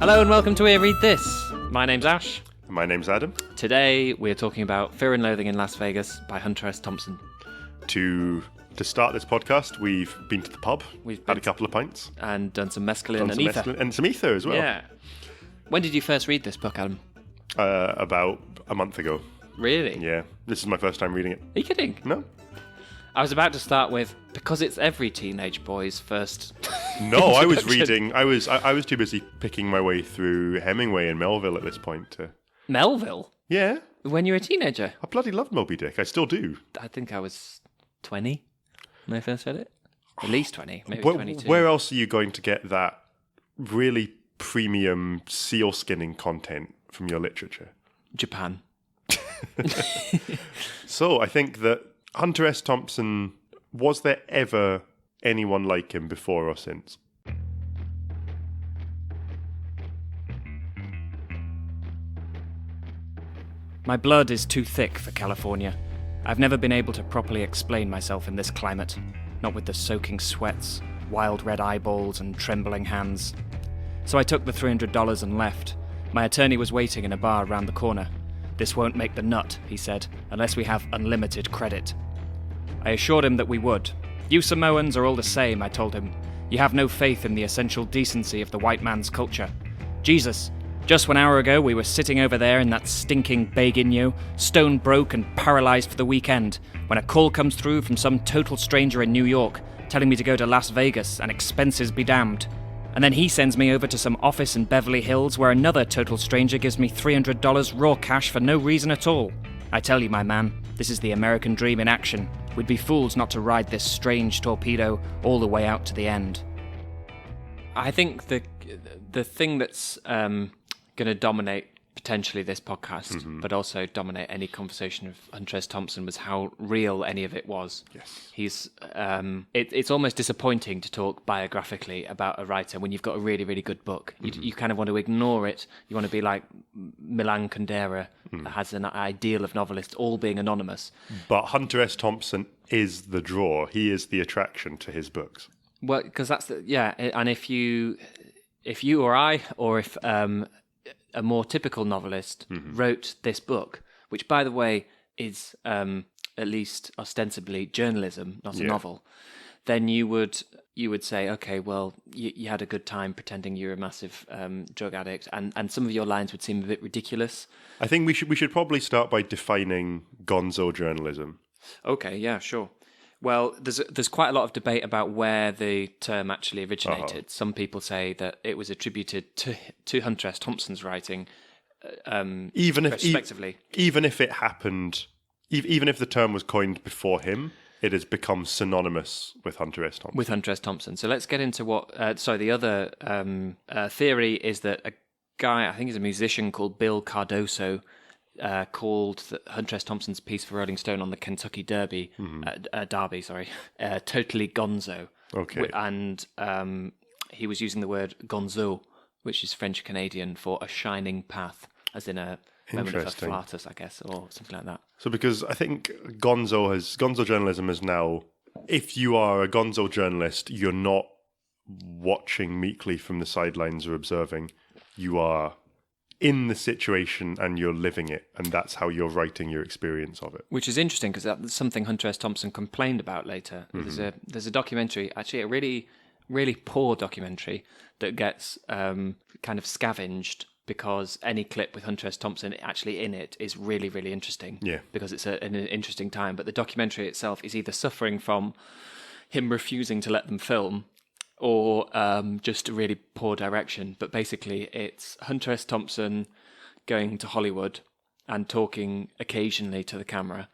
Hello and welcome to Here Read This. My name's Ash. My name's Adam. Today we're talking about Fear and Loathing in Las Vegas by Hunter S. Thompson. To start this podcast, we've been to the pub, We've had a couple of pints, And done some mescaline and ether. and some ether as well. Yeah. When did you first read this book, Adam? About a month ago. Really? Yeah, this is my first time reading it. Are you kidding? No, I was about to start with, because it's every teenage boy's first... no, I was reading. I was too busy picking my way through Hemingway and Melville at this point. Melville? Yeah, When you were a teenager? I bloody loved Moby Dick. I still do. I think I was 20 when I first read it. At least 20, maybe Where, 22. where else are you going to get that really premium seal skinning content from your literature? Japan. So I think that Hunter S. Thompson, was there ever anyone like him before or since? My blood is too thick for California. I've never been able to properly explain myself in this climate, not with the soaking sweats, wild red eyeballs and trembling hands. So I took the $300 and left. My attorney was waiting in a bar round the corner. "This won't make the nut," he said, "unless we have unlimited credit." I assured him that we would. "You Samoans are all the same," I told him. "You have no faith in the essential decency of the white man's culture. Jesus, just 1 hour ago we were sitting over there in that stinking Beguinho, stone broke and paralysed for the weekend, when a call comes through from some total stranger in New York, telling me to go to Las Vegas and expenses be damned. And then he sends me over to some office in Beverly Hills where another total stranger gives me $300 raw cash for no reason at all. I tell you, my man, this is the American dream in action. We'd be fools not to ride this strange torpedo all the way out to the end." I think the thing that's going to dominate potentially this podcast, but also dominate any conversation of Hunter S. Thompson, was how real any of it was. Yes. He's it's almost disappointing to talk biographically about a writer when you've got a really, really good book. You kind of want to ignore it. You want to be like Milan Kundera, that has an ideal of novelists all being anonymous. But Hunter S. Thompson is the draw. He is the attraction to his books. Well, because that's and if you or I, or if a more typical novelist wrote this book, which, by the way, is at least ostensibly journalism, not a novel, then you would say, okay, well, you had a good time pretending you're a massive drug addict, and some of your lines would seem a bit ridiculous. I think we should probably start by defining Gonzo journalism. Okay, yeah, sure. Well, there's quite a lot of debate about where the term actually originated. Some people say that it was attributed to Hunter S. Thompson's writing, respectively. Even if it happened, even if the term was coined before him, it has become synonymous with Hunter S. Thompson. So let's get into what... the other theory is that a guy, I think he's a musician called Bill Cardoso, called Hunter S. Thompson's piece for Rolling Stone on the Kentucky Derby, totally Gonzo. Okay. And he was using the word Gonzo, which is French Canadian for a shining path, as in a moment of afflatus, I guess, or something like that. So because I think Gonzo journalism is now, if you are a Gonzo journalist, you're not watching meekly from the sidelines or observing. You are in the situation and you're living it, and that's how you're writing your experience of it. Which is interesting because that's something Hunter S. Thompson complained about later. There's a documentary, actually a really, really poor documentary, that gets kind of scavenged because any clip with Hunter S. Thompson actually in it is really, really interesting. Yeah. Because it's an interesting time. But the documentary itself is either suffering from him refusing to let them film, or just a really poor direction. But basically, it's Hunter S. Thompson going to Hollywood and talking occasionally to the camera,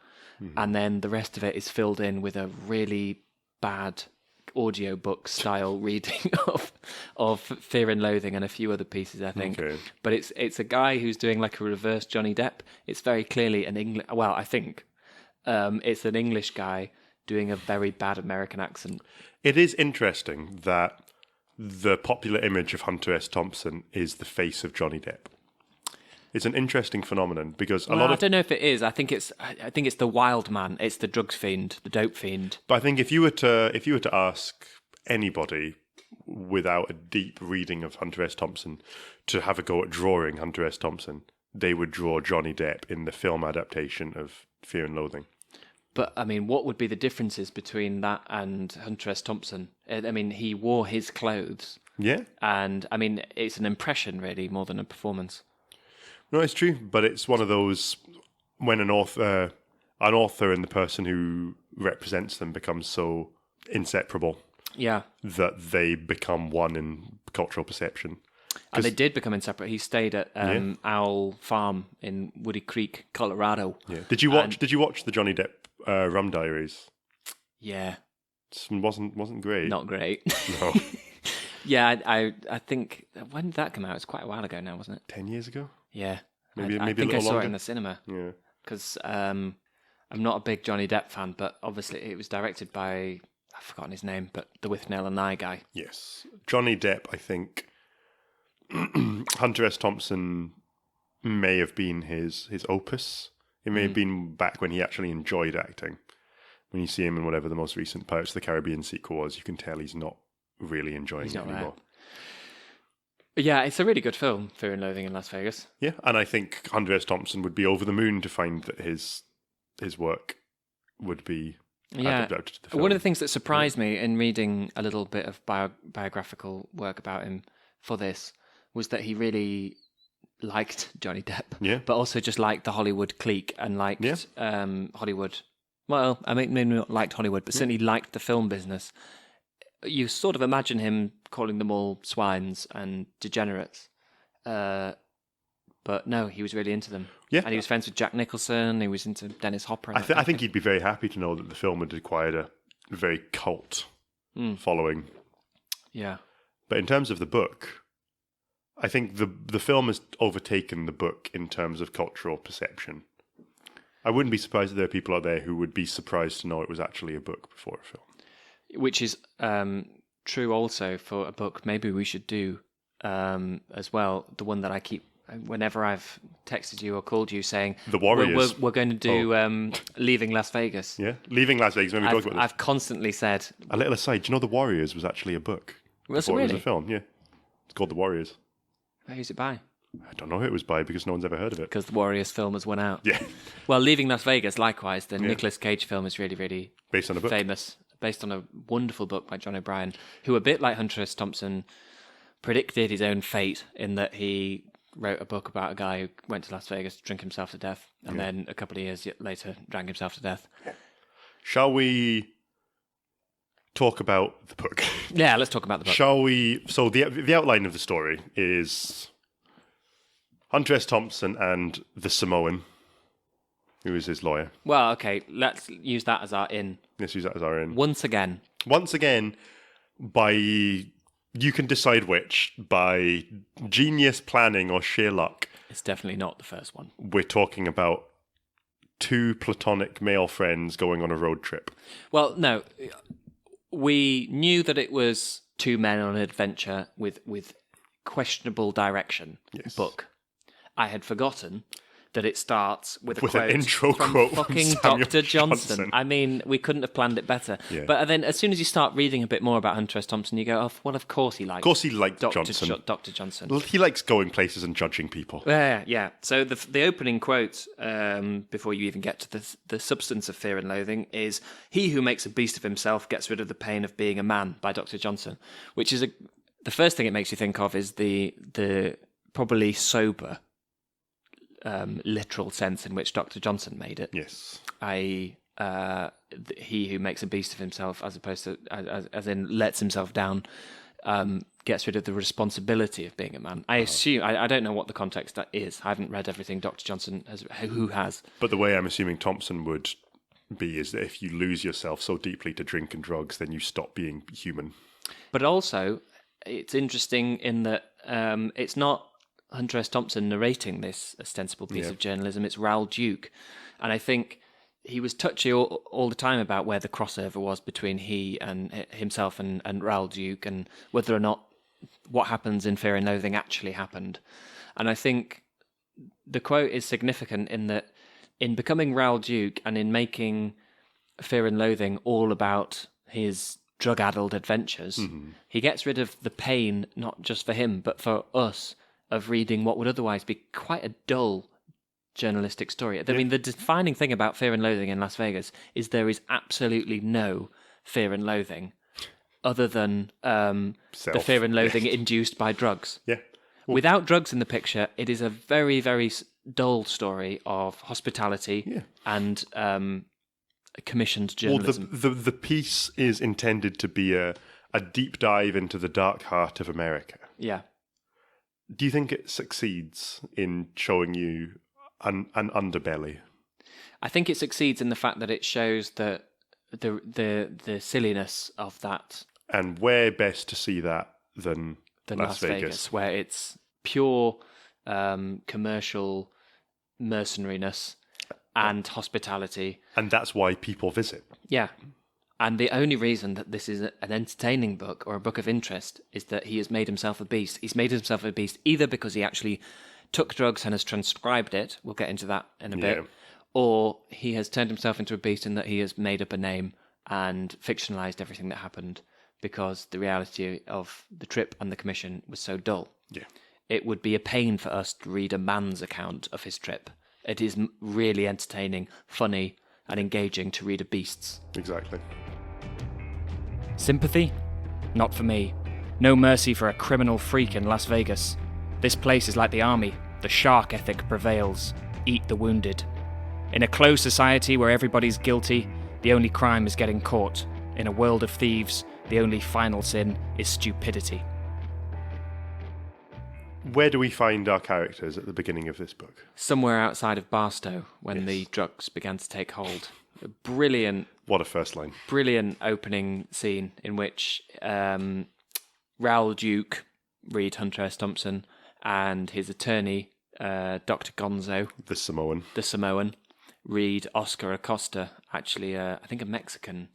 and then the rest of it is filled in with a really bad audiobook style reading of Fear and Loathing and a few other pieces, I think. Okay. But it's a guy who's doing like a reverse Johnny Depp. It's very clearly an English... Well, I think it's an English guy doing a very bad American accent. It is interesting that the popular image of Hunter S. Thompson is the face of Johnny Depp. It's an interesting phenomenon because I don't know if it is. I think it's the wild man. It's the drugs fiend, the dope fiend. But I think if you were to ask anybody without a deep reading of Hunter S. Thompson to have a go at drawing Hunter S. Thompson, they would draw Johnny Depp in the film adaptation of Fear and Loathing. But, I mean, what would be the differences between that and Hunter S. Thompson? I mean, he wore his clothes. Yeah. And, I mean, it's an impression, really, more than a performance. No, it's true, but it's one of those when an author and the person who represents them becomes so inseparable that they become one in cultural perception. And they did become inseparable. He stayed at Owl Farm in Woody Creek, Colorado. Yeah. Did you watch the Johnny Depp Rum Diaries? Yeah. It wasn't great. Not great. No. Yeah, I think, when did that come out? It was quite a while ago now, wasn't it? 10 years ago? Yeah. Maybe I a think little I saw longer. it in the cinema. Yeah. Because I'm not a big Johnny Depp fan, but obviously it was directed by, I've forgotten his name, but the Withnail and I guy. Yes. Johnny Depp, I think, Hunter S. Thompson may have been his opus. It may have been back when he actually enjoyed acting. When you see him in whatever the most recent Pirates of the Caribbean sequel was, you can tell he's not really enjoying it anymore. But yeah, it's a really good film, Fear and Loathing in Las Vegas. Yeah, and I think Hunter S. Thompson would be over the moon to find that his work would be adapted to the film. One of the things that surprised me in reading a little bit of biographical work about him for this was that he really liked Johnny Depp, but also just liked the Hollywood clique and liked Hollywood. Well, I mean, maybe not liked Hollywood, but certainly liked the film business. You sort of imagine him calling them all swines and degenerates. But no, he was really into them. Yeah. And he was friends with Jack Nicholson. He was into Dennis Hopper. I think he'd be very happy to know that the film had acquired a very cult following. Yeah. But in terms of the book, I think the film has overtaken the book in terms of cultural perception. I wouldn't be surprised if there are people out there who would be surprised to know it was actually a book before a film. Which is true also for a book maybe we should do as well. The one that I keep, whenever I've texted you or called you saying, The Warriors. We're going to do Leaving Las Vegas. Yeah, Leaving Las Vegas. When we talked about this. I've constantly said... A little aside, do you know The Warriors was actually a book? Was it really? It was a film, yeah. It's called The Warriors. Who's it by? I don't know who it was by because no one's ever heard of it. Because the Warriors film has won out. Yeah. Well, Leaving Las Vegas, likewise, the Nicolas Cage film is really, really based on a book. Famous. Based on a wonderful book by John O'Brien, who, a bit like Hunter S. Thompson, predicted his own fate in that he wrote a book about a guy who went to Las Vegas to drink himself to death, and then a couple of years later drank himself to death. Shall we talk about the book? Yeah, let's talk about the book. Shall we? So the outline of the story is Hunter S. Thompson and the Samoan, who is his lawyer. Well, okay, let's use that as our in. Let's use that as our in. Once again, by, you can decide which, by genius planning or sheer luck. It's definitely not the first one. We're talking about two platonic male friends going on a road trip. Well, no, we knew that it was two men on an adventure with questionable direction book. I had forgotten that it starts with quote an intro from quote fucking from Dr. Johnson. I mean, we couldn't have planned it better. Yeah. But then as soon as you start reading a bit more about Hunter S. Thompson, you go, oh, well, of course he likes Johnson. Dr. Johnson. He likes going places and judging people. Yeah. So the opening quote, before you even get to the substance of Fear and Loathing, is, "He who makes a beast of himself gets rid of the pain of being a man," by Dr. Johnson, which is the first thing it makes you think of is the probably sober literal sense in which Dr. Johnson made it. Yes. I.e., he who makes a beast of himself, as opposed to, as in lets himself down, gets rid of the responsibility of being a man. I assume, I don't know what the context that is. I haven't read everything Dr. Johnson has, who has. But the way I'm assuming Thompson would be is that if you lose yourself so deeply to drink and drugs, then you stop being human. But also, it's interesting in that it's not Hunter S. Thompson narrating this ostensible piece of journalism. It's Raoul Duke. And I think he was touchy all the time about where the crossover was between he and himself and Raoul Duke, and whether or not what happens in Fear and Loathing actually happened. And I think the quote is significant in that in becoming Raoul Duke and in making Fear and Loathing all about his drug-addled adventures. He gets rid of the pain, not just for him, but for us, of reading what would otherwise be quite a dull journalistic story. I mean, the defining thing about Fear and Loathing in Las Vegas is there is absolutely no fear and loathing other than the fear and loathing induced by drugs. Yeah. Without drugs in the picture, it is a very, very dull story of hospitality and commissioned journalism. Well, the piece is intended to be a deep dive into the dark heart of America. Yeah. Do you think it succeeds in showing you an underbelly? I think it succeeds in the fact that it shows the silliness of that. And where best to see that than Las Vegas, where it's pure commercial mercenariness and hospitality. And that's why people visit. Yeah. And the only reason that this is an entertaining book or a book of interest is that he has made himself a beast. He's made himself a beast either because he actually took drugs and has transcribed it, we'll get into that in a bit, or he has turned himself into a beast in that he has made up a name and fictionalized everything that happened because the reality of the trip and the commission was so dull. Yeah. It would be a pain for us to read a man's account of his trip. It is really entertaining, funny, and engaging to read a beast's. Exactly. Sympathy? Not for me. No mercy for a criminal freak in Las Vegas. This place is like the army. The shark ethic prevails. Eat the wounded. In a closed society where everybody's guilty, the only crime is getting caught. In a world of thieves, the only final sin is stupidity. Where do we find our characters at the beginning of this book? Somewhere outside of Barstow, when the drugs began to take hold. A brilliant... What a first line. Brilliant opening scene in which Raoul Duke, read Hunter S. Thompson, and his attorney, Dr. Gonzo, the Samoan, read Oscar Acosta, actually, I think a Mexican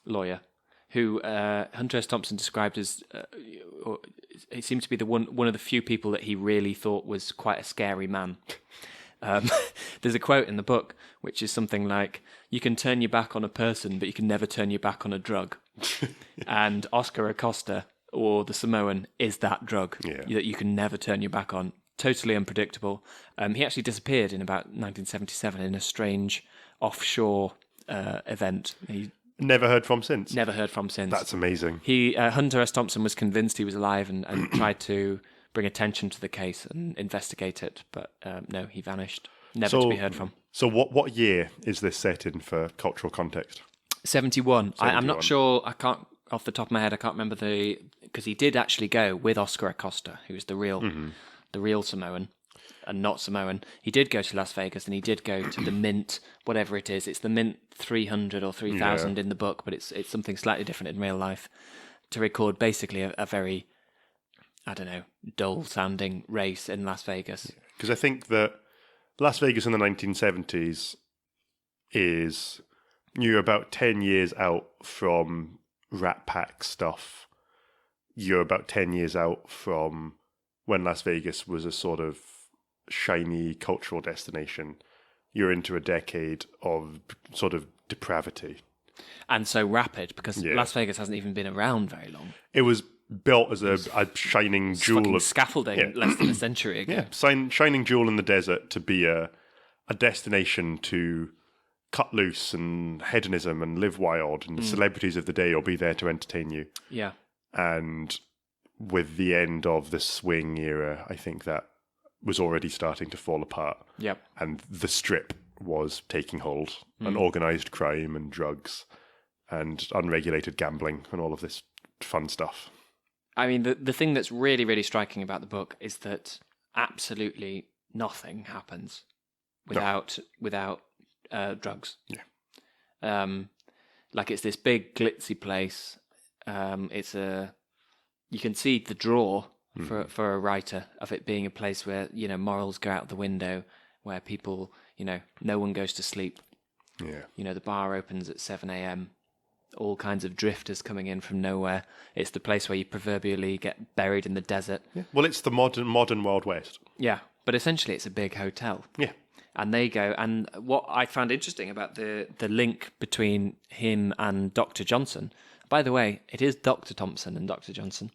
lawyer, who Hunter S. Thompson described as, he seemed to be one of the few people that he really thought was quite a scary man. There's a quote in the book which is something like, you can turn your back on a person, but you can never turn your back on a drug. And Oscar Acosta, or the Samoan, is that drug that you can never turn your back on. Totally unpredictable. He actually disappeared in about 1977 in a strange offshore event. He Never heard from since. Never heard from since. That's amazing. Hunter S. Thompson was convinced he was alive and tried to bring attention to the case and investigate it, but no, he vanished. Never to be heard from. So what year is this set in for cultural context? 71. I'm not sure, I can't, off the top of my head, I can't remember because he did actually go with Oscar Acosta, who's the real Samoan, and not Samoan. He did go to Las Vegas and he did go to the Mint, whatever it is. It's the Mint 300 or 3000 in the book, but it's something slightly different in real life, to record basically a very, I don't know, dull-sounding race in Las Vegas. Because I think that Las Vegas in the 1970s is, you're about 10 years out from Rat Pack stuff. You're about 10 years out from when Las Vegas was a sort of shiny cultural destination. You're into a decade of sort of depravity. And so rapid, because Las Vegas hasn't even been around very long. It was built as a shining jewel of scaffolding less than a century ago. Yeah, shining jewel in the desert to be a destination to cut loose and hedonism and live wild, and the celebrities of the day will be there to entertain you. Yeah. And with the end of the swing era, I think that was already starting to fall apart. Yep. And the strip was taking hold, and organised crime and drugs and unregulated gambling and all of this fun stuff. I mean, the thing that's really, really striking about the book is that absolutely nothing happens without drugs. Yeah. Like it's this big glitzy place. You can see the draw for a writer of it being a place where, morals go out the window, where people, no one goes to sleep. Yeah. The bar opens at 7 a.m. All kinds of drifters coming in from nowhere. It's the place where you proverbially get buried in the desert. Yeah. Well, it's the modern Wild West. Yeah, but essentially it's a big hotel. Yeah. And they go, and what I found interesting about the link between him and Dr. Johnson, by the way, it is Dr. Thompson and Dr. Johnson.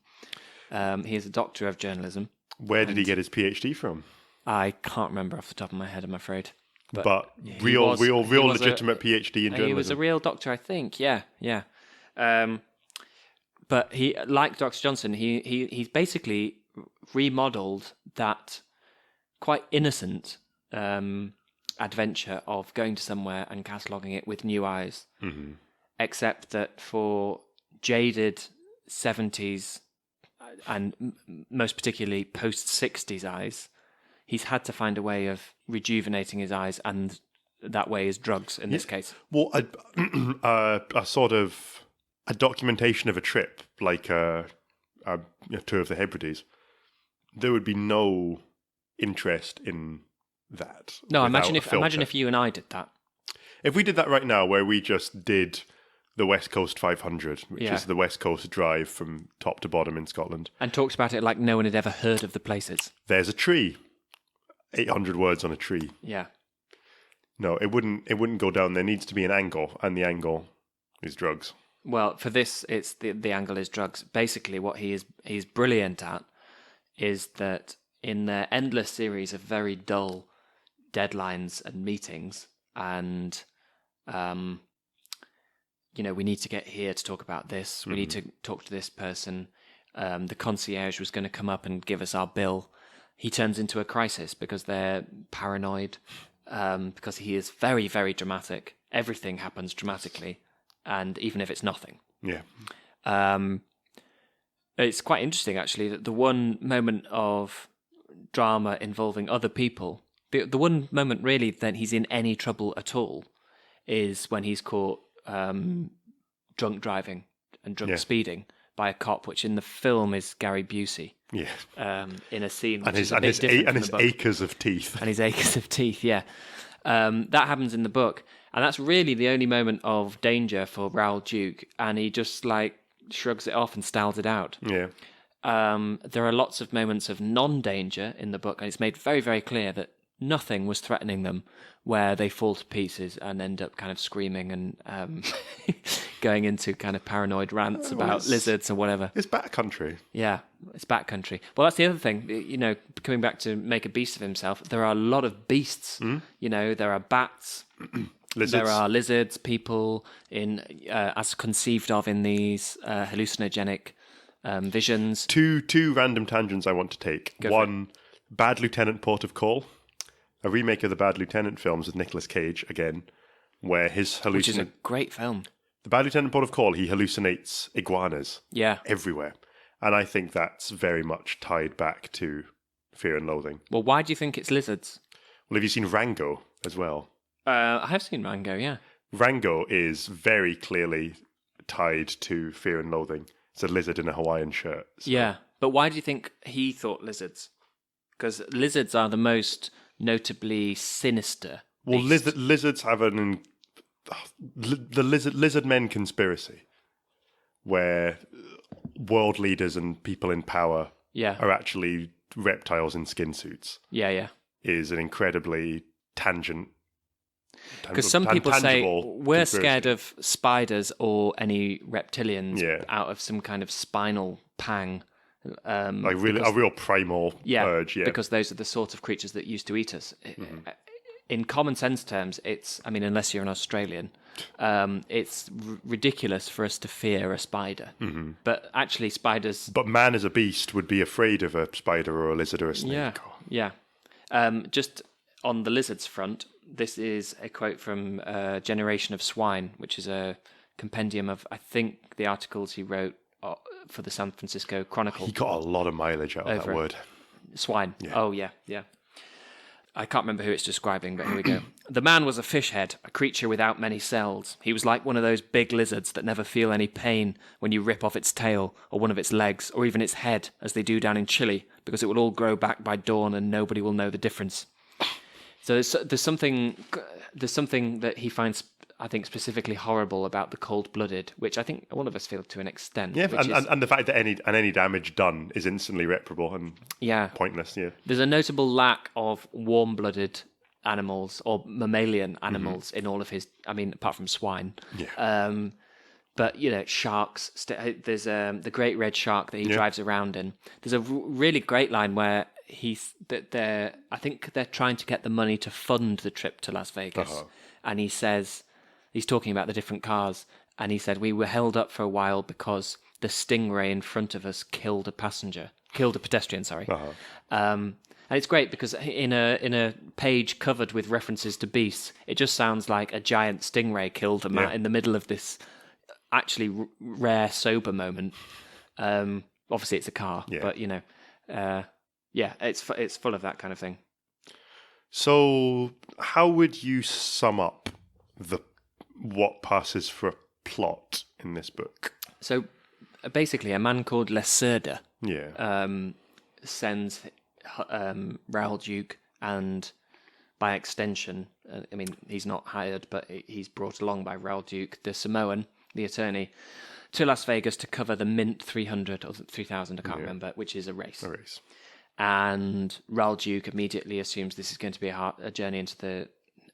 He is a doctor of journalism. Where did he get his PhD from? I can't remember off the top of my head, I'm afraid. But real legitimate PhD in journalism. He was a real doctor, I think. Yeah. But he, like Dr. Johnson, he's basically remodeled that quite innocent adventure of going to somewhere and cataloguing it with new eyes. Mm-hmm. Except that for jaded 70s and most particularly post-60s eyes, he's had to find a way of rejuvenating his eyes, and that way is drugs in this case. Well, a sort of a documentation of a trip, like a tour of the Hebrides, there would be no interest in that. No, imagine if you and I did that. If we did that right now, where we just did the West Coast 500, which is the West Coast drive from top to bottom in Scotland, and talked about it like no one had ever heard of the places. There's a tree. 800 words on a tree. Yeah. No, it wouldn't go down. There needs to be an angle, and the angle is drugs. Well, for this, it's the angle is drugs. Basically, what he's brilliant at is that in their endless series of very dull deadlines and meetings, and we need to get here to talk about this. We need to talk to this person. The concierge was going to come up and give us our bill. He turns into a crisis because they're paranoid, because he is very, very dramatic. Everything happens dramatically, and even if it's nothing. Yeah. It's quite interesting, actually, that the one moment of drama involving other people, the one moment really that he's in any trouble at all is when he's caught drunk driving and drunk speeding by a cop, which in the film is Gary Busey. Yeah. In a scene which and is a bit different and his acres of teeth. And his acres of teeth, yeah. That happens in the book. And that's really the only moment of danger for Raoul Duke. And he just shrugs it off and styles it out. Yeah. There are lots of moments of non-danger in the book. And it's made very, very clear that nothing was threatening them, where they fall to pieces and end up kind of screaming and going into kind of paranoid rants about lizards or whatever. It's backcountry. Yeah, it's backcountry. Well, that's the other thing. Coming back to make a beast of himself, there are a lot of beasts. There are bats. Lizards. There are lizards, people as conceived of in these hallucinogenic visions. Two random tangents I want to take. One, Bad Lieutenant Port of Call, a remake of the Bad Lieutenant films with Nicolas Cage again, where which is a great film. The Bad Lieutenant Port of Call, he hallucinates iguanas. Yeah. Everywhere. And I think that's very much tied back to Fear and Loathing. Well, why do you think it's lizards? Well, have you seen Rango as well? I have seen Rango, yeah. Rango is very clearly tied to Fear and Loathing. It's a lizard in a Hawaiian shirt. So. Yeah, but why do you think he thought lizards? Because lizards are the most notably sinister. Well, lizards have the lizard men conspiracy, where world leaders and people in power are actually reptiles in skin suits. Yeah. Is an incredibly tangent. Because some people say we're scared of spiders or any reptilians out of some kind of spinal pang. A real primal urge, because those are the sort of creatures that used to eat us. In common sense terms, unless you're an Australian, it's ridiculous for us to fear a spider. Mm-hmm. But actually, spiders. But man as a beast would be afraid of a spider or a lizard or a snake. Yeah. Just on the lizards front, this is a quote from Generation of Swine, which is a compendium of, I think, the articles he wrote for the San Francisco Chronicle. He got a lot of mileage out of that word. Swine. Yeah. Oh, yeah. I can't remember who it's describing, but here we go. The man was a fish head, a creature without many cells. He was like one of those big lizards that never feel any pain when you rip off its tail or one of its legs or even its head, as they do down in Chile, because it will all grow back by dawn and nobody will know the difference. So there's something that he finds, I think, specifically horrible about the cold-blooded, which I think all of us feel to an extent. Yeah, and the fact that any damage done is instantly reparable and pointless. Yeah, there's a notable lack of warm-blooded animals or mammalian animals in all of his. I mean, apart from swine. Yeah. But sharks. There's the great red shark that he drives around in. There's a really great line where I think they're trying to get the money to fund the trip to Las Vegas, and he says he's talking about the different cars, and he said we were held up for a while because the Stingray in front of us killed a pedestrian. Sorry. And it's great because in a page covered with references to beasts, it just sounds like a giant stingray killed a man in the middle of this actually rare sober moment. Obviously, it's a car, but it's full of that kind of thing. So, how would you sum up what passes for a plot in this book? So, basically, a man called Leserde sends Raoul Duke and, by extension, I mean, he's not hired, but he's brought along by Raoul Duke, the Samoan, the attorney, to Las Vegas to cover the Mint 300 or 3000, I can't remember, which is a race. And Raoul Duke immediately assumes this is going to be a journey into the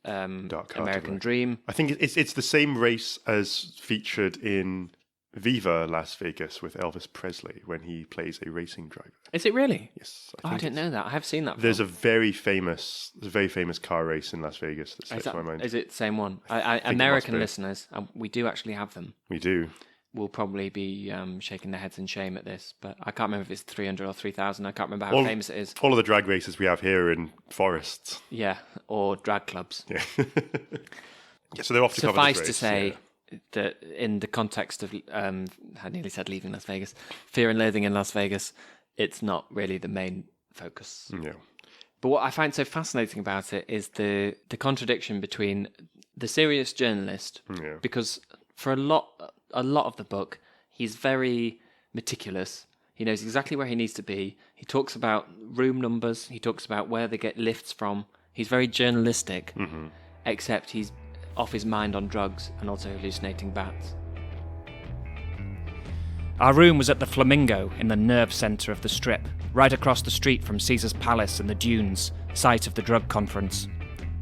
American dream. I think it's the same race as featured in Viva Las Vegas with Elvis Presley when he plays a racing driver. Is it really? Yes. I didn't know that. I have seen that. There's a very famous car race in Las Vegas that slips my mind. Is it the same one? American listeners, we do actually have them. We do. Will probably be shaking their heads in shame at this, but I can't remember if it's 300 or 3000. I can't remember how famous it is. All of the drag races we have here are in forests. Yeah, or drag clubs. Yeah. So they're off to cover this race. Suffice to say that in the context of, I nearly said leaving Las Vegas, Fear and Loathing in Las Vegas, it's not really the main focus. Yeah. But what I find so fascinating about it is the contradiction between the serious journalist, because for a lot of the book, he's very meticulous. He knows exactly where he needs to be. He talks about room numbers. He talks about where they get lifts from. He's very journalistic, except he's off his mind on drugs and also hallucinating bats. Our room was at the Flamingo in the nerve centre of the Strip, right across the street from Caesar's Palace and the Dunes, site of the drug conference.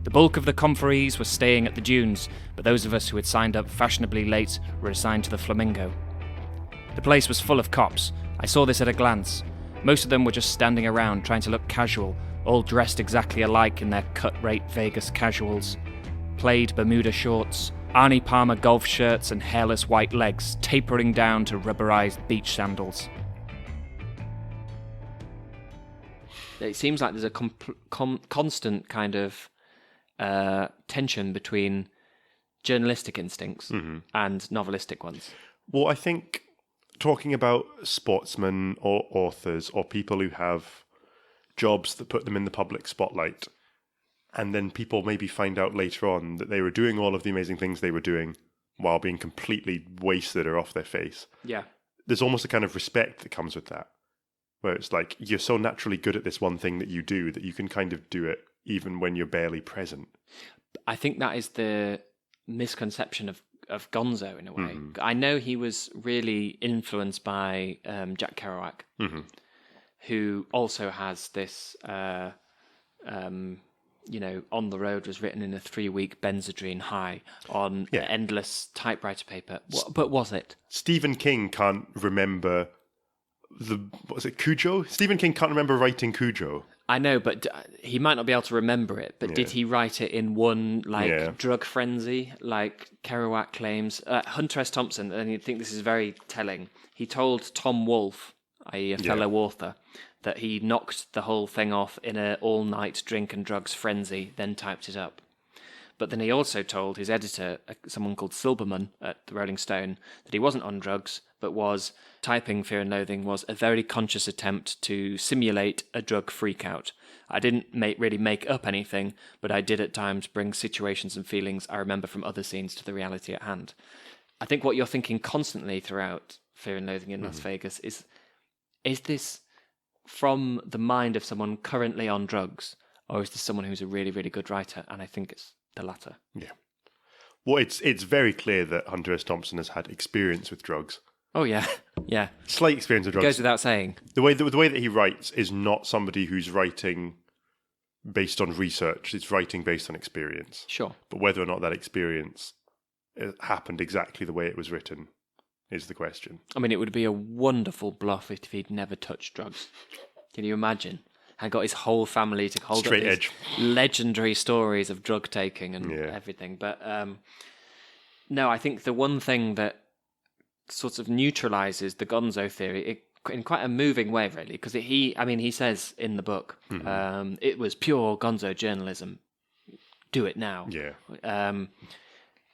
The bulk of the conferees were staying at the Dunes, but those of us who had signed up fashionably late were assigned to the Flamingo. The place was full of cops. I saw this at a glance. Most of them were just standing around trying to look casual, all dressed exactly alike in their cut-rate Vegas casuals. Plaid Bermuda shorts, Arnie Palmer golf shirts and hairless white legs tapering down to rubberized beach sandals. It seems like there's a constant kind of tension between journalistic instincts and novelistic ones. Well, I think talking about sportsmen or authors or people who have jobs that put them in the public spotlight, and then people maybe find out later on that they were doing all of the amazing things they were doing while being completely wasted or off their face. Yeah. There's almost a kind of respect that comes with that, where it's like you're so naturally good at this one thing that you do that you can kind of do it even when you're barely present. I think that is the misconception of Gonzo in a way. I know he was really influenced by Jack Kerouac, who also has this, On the Road was written in a 3-week Benzedrine high on endless typewriter paper. But was it? Stephen King can't remember Cujo? Stephen King can't remember writing Cujo. I know, but he might not be able to remember it. But did he write it in one drug frenzy, like Kerouac claims? Hunter S. Thompson, and you think this is very telling. He told Tom Wolfe, i.e. a fellow author, that he knocked the whole thing off in an all-night drink and drugs frenzy, then typed it up. But then he also told his editor, someone called Silberman at the Rolling Stone, that he wasn't on drugs, but was typing Fear and Loathing was a very conscious attempt to simulate a drug freakout. I didn't really make up anything, but I did at times bring situations and feelings I remember from other scenes to the reality at hand. I think what you're thinking constantly throughout Fear and Loathing in Las Vegas is this from the mind of someone currently on drugs, or is this someone who's a really, really good writer? And I think it's the latter. Yeah. Well, it's very clear that Hunter S. Thompson has had experience with drugs. Oh, yeah. Yeah. Slight experience with drugs. Goes without saying. The way that he writes is not somebody who's writing based on research. It's writing based on experience. Sure. But whether or not that experience happened exactly the way it was written is the question. I mean, it would be a wonderful bluff if he'd never touched drugs. Can you imagine? And got his whole family to hold Straight up edge. these legendary stories of drug taking and everything. But no, I think the one thing that sort of neutralizes the Gonzo theory in quite a moving way, really, because he says in the book, it was pure Gonzo journalism. Do it now. Yeah.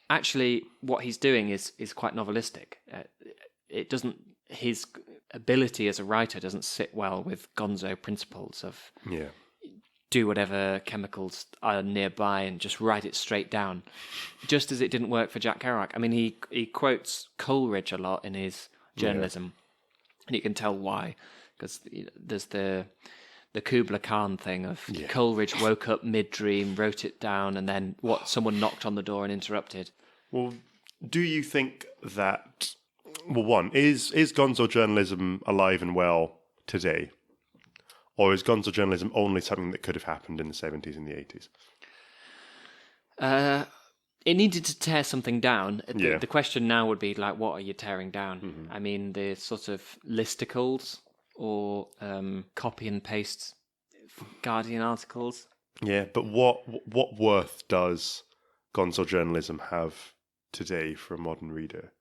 Actually, what he's doing is quite novelistic. His ability as a writer doesn't sit well with Gonzo principles of do whatever chemicals are nearby and just write it straight down. Just as it didn't work for Jack Kerouac. I mean, he quotes Coleridge a lot in his journalism, and you can tell why, because there's the Kubla Khan thing of Coleridge woke up mid-dream, wrote it down, and then someone knocked on the door and interrupted. Well, do you think that... Well, one, is Gonzo journalism alive and well today? Or is Gonzo journalism only something that could have happened in the 70s and the 80s? It needed to tear something down. Yeah. The question now would be, like, what are you tearing down? Mm-hmm. I mean, the sort of listicles or copy and paste Guardian articles. Yeah, but what worth does Gonzo journalism have today for a modern reader?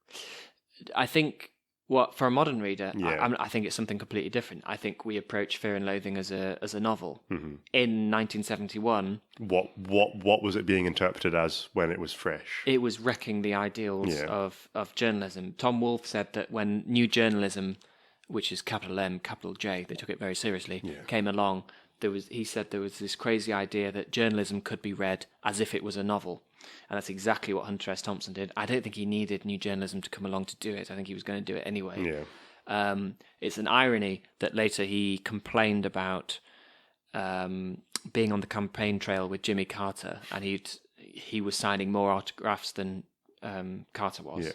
I think for a modern reader, I think it's something completely different. I think we approach Fear and Loathing as a novel. Mm-hmm. In 1971, what was it being interpreted as when it was fresh? it was wrecking the ideals of journalism. Tom Wolfe said that when new journalism, which is capital M, capital J, they took it very seriously, came along, he said there was this crazy idea that journalism could be read as if it was a novel. And that's exactly what Hunter S. Thompson did. I don't think he needed new journalism to come along to do it. I think he was going to do it anyway. Yeah. It's an irony that later he complained about being on the campaign trail with Jimmy Carter, and he was signing more autographs than Carter was. Yeah.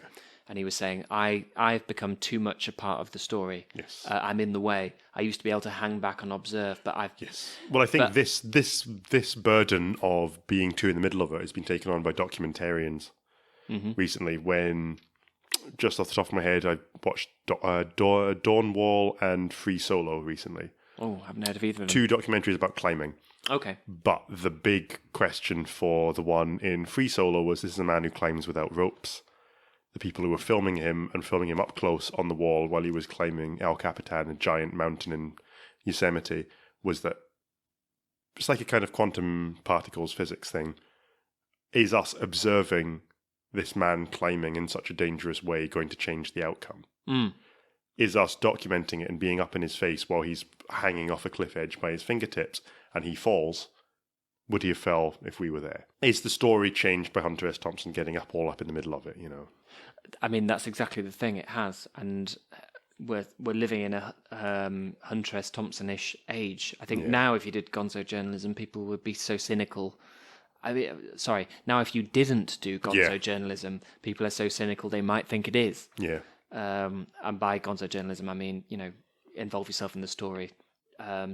And he was saying, I've become too much a part of the story. Yes. I'm in the way. I used to be able to hang back and observe, but I've... Yes. Well, I think this burden of being too in the middle of it has been taken on by documentarians recently. When, just off the top of my head, I watched Dawnwall and Free Solo recently. Oh, I haven't heard of either of them. 2 documentaries about climbing. Okay. But the big question for the one in Free Solo was, this is a man who climbs without ropes. The people who were filming him up close on the wall while he was climbing El Capitan, a giant mountain in Yosemite, was that it's like a kind of quantum particles physics thing. Is us observing this man climbing in such a dangerous way going to change the outcome? Is us documenting it and being up in his face while he's hanging off a cliff edge by his fingertips and he falls? Would he have fell if we were there? Is the story changed by Hunter S. Thompson getting all up in the middle of it, I mean, that's exactly the thing. It has, and we're living in a Hunter S. Thompson-ish age. I think now, if you did Gonzo journalism, people would be so cynical. Now if you didn't do Gonzo journalism, people are so cynical they might think it is. Yeah. And by Gonzo journalism, I mean, involve yourself in the story,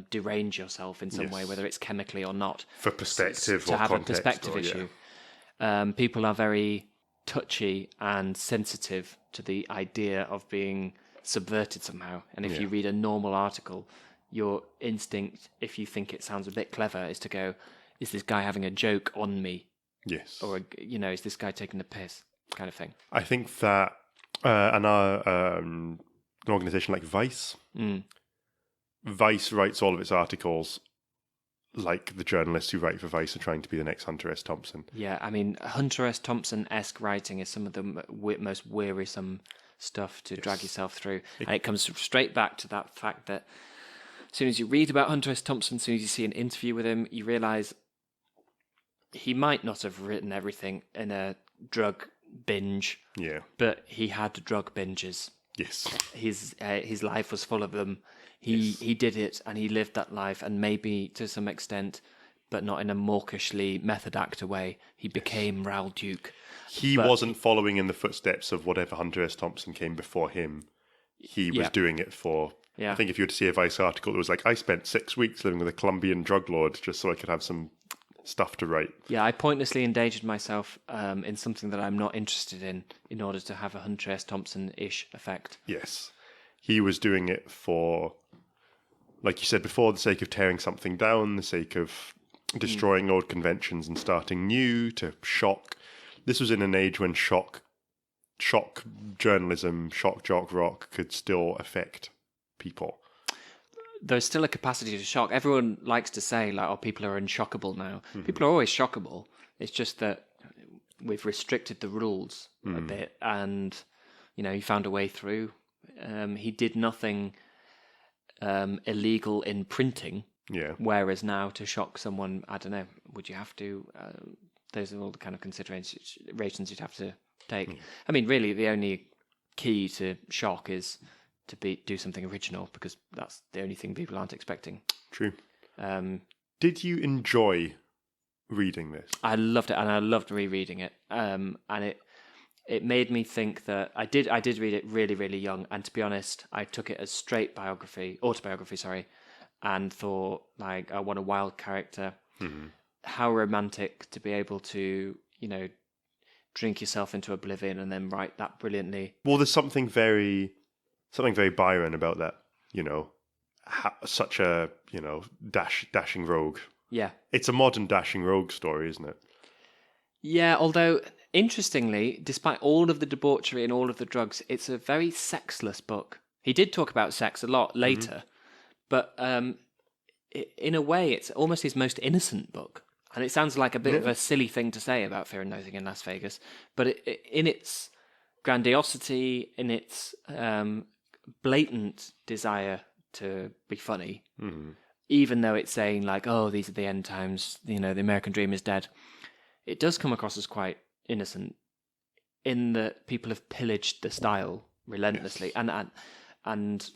derange yourself in some way, whether it's chemically or not, for perspective to or have context, a perspective issue. People are very touchy and sensitive to the idea of being subverted somehow. And if you read a normal article, your instinct, if you think it sounds a bit clever, is to go, is this guy having a joke on me? Yes. Or, is this guy taking the piss? Kind of thing. I think that an organisation like Vice, Vice writes all of its articles like the journalists who write for Vice are trying to be the next Hunter S. Thompson. Yeah, I mean, Hunter S. Thompson-esque writing is some of the most wearisome stuff to drag yourself through. And it comes straight back to that fact that as soon as you read about Hunter S. Thompson, as soon as you see an interview with him, you realise he might not have written everything in a drug binge, but he had drug binges. Yes. His life was full of them. He did it, and he lived that life, and maybe to some extent, but not in a mawkishly method actor way, he became Raoul Duke. He wasn't following in the footsteps of whatever Hunter S. Thompson came before him. He was doing it for Yeah. I think if you were to see a Vice article that was like, I spent 6 weeks living with a Colombian drug lord just so I could have some stuff to write. Yeah, I pointlessly endangered myself in something that I'm not interested in order to have a Hunter S. Thompson-ish effect. Yes. He was doing it for, like you said before, the sake of tearing something down, the sake of destroying old conventions and starting new, to shock. This was in an age when shock journalism, shock jock rock could still affect people. There's still a capacity to shock. Everyone likes to say, like, oh, people are unshockable now. People are always shockable. It's just that we've restricted the rules a bit, and, he found a way through. He did nothing illegal in printing. Yeah. Whereas now, to shock someone, I don't know, would you have to? Those are all the kind of considerations you'd have to take. I mean, really, the only key to shock is to do something original, because that's the only thing people aren't expecting. True. Did you enjoy reading this? I loved it, and I loved rereading it. And it made me think that I did read it really, really young, and to be honest, I took it as straight autobiography, and thought, like, I want a wild character. Mm-hmm. How romantic to be able to, drink yourself into oblivion and then write that brilliantly. Well, there's something very Byron about that, such a, dashing rogue. Yeah. It's a modern dashing rogue story, isn't it? Yeah, although, interestingly, despite all of the debauchery and all of the drugs, it's a very sexless book. He did talk about sex a lot later, but in a way, it's almost his most innocent book. And it sounds like a bit of a silly thing to say about Fear and Loathing in Las Vegas, but in its grandiosity, in its blatant desire to be funny, even though it's saying, like, oh, these are the end times, the American dream is dead, it does come across as quite innocent, in that people have pillaged the style relentlessly. Yes. And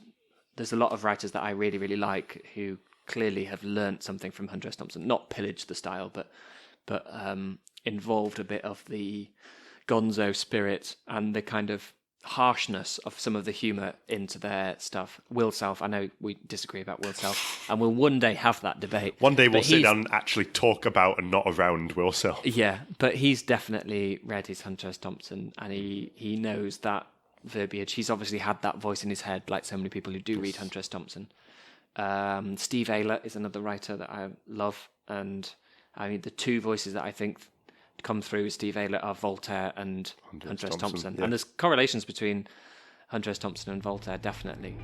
there's a lot of writers that I really, really like who clearly have learnt something from Hunter S. Thompson. Not pillaged the style, but involved a bit of the Gonzo spirit and the kind of harshness of some of the humour into their stuff. Will Self, I know we disagree about Will Self, and we'll one day have that debate. One day we'll sit down and actually talk about and not around Will Self. Yeah, but he's definitely read his Hunter S. Thompson, and he knows that verbiage. He's obviously had that voice in his head, like so many people who do read Hunter S. Thompson. Steve Ayler is another writer that I love, and I mean the two voices that I think come through Steve Ayler are Voltaire and Hunter S. Thompson. Yeah. And there's correlations between Hunter S. Thompson and Voltaire, definitely.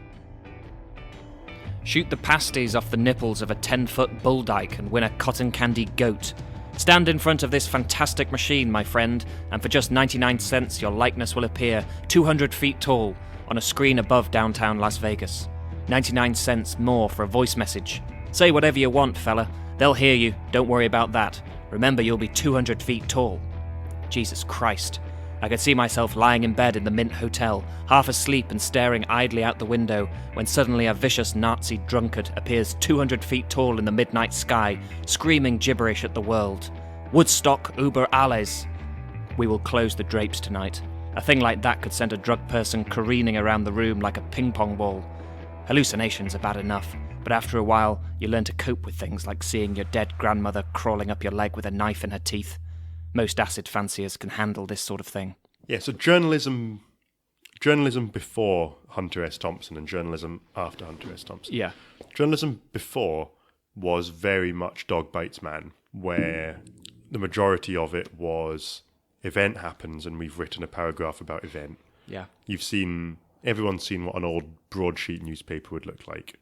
Shoot the pasties off the nipples of a 10-foot bull dyke and win a cotton candy goat. Stand in front of this fantastic machine, my friend, and for just 99 cents your likeness will appear 200 feet tall on a screen above downtown Las Vegas. 99 cents more for a voice message. Say whatever you want, fella. They'll hear you. Don't worry about that. Remember, you'll be 200 feet tall. Jesus Christ. I could see myself lying in bed in the Mint Hotel, half asleep and staring idly out the window, when suddenly a vicious Nazi drunkard appears 200 feet tall in the midnight sky, screaming gibberish at the world. Woodstock über alles. We will close the drapes tonight. A thing like that could send a drug person careening around the room like a ping-pong ball. Hallucinations are bad enough, but after a while, you learn to cope with things like seeing your dead grandmother crawling up your leg with a knife in her teeth. Most acid fanciers can handle this sort of thing. Yeah, so journalism before Hunter S. Thompson and journalism after Hunter S. Thompson. Yeah. Journalism before was very much dog bites man, where the majority of it was event happens and we've written a paragraph about event. Yeah. Everyone's seen what an old broadsheet newspaper would look like.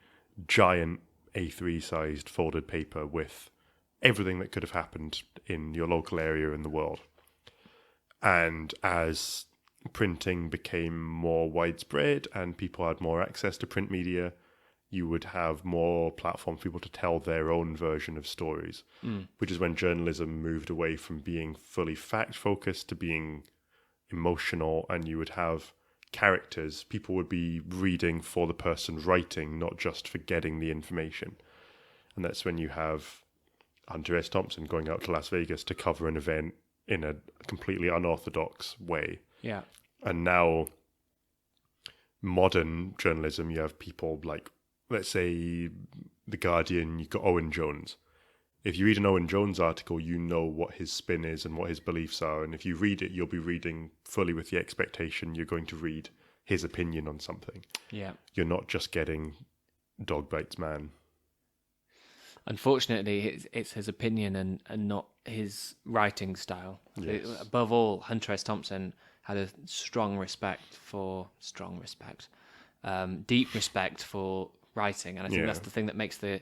Giant A3-sized folded paper with everything that could have happened in your local area in the world. And as printing became more widespread and people had more access to print media, you would have more platforms for people to tell their own version of stories, which is when journalism moved away from being fully fact-focused to being emotional, and you would have characters. People would be reading for the person writing, not just for getting the information. And that's when you have Hunter S. Thompson going out to Las Vegas to cover an event in a completely unorthodox way. Yeah. And now modern journalism, you have people like, let's say, The Guardian, you've got Owen Jones. If you read an Owen Jones article, you know what his spin is and what his beliefs are. And if you read it, you'll be reading fully with the expectation you're going to read his opinion on something. Yeah. You're not just getting dog bites man. Unfortunately, it's his opinion and not his writing style. Yes. Above all, Hunter S. Thompson had a deep respect for writing. And I think that's the thing that makes the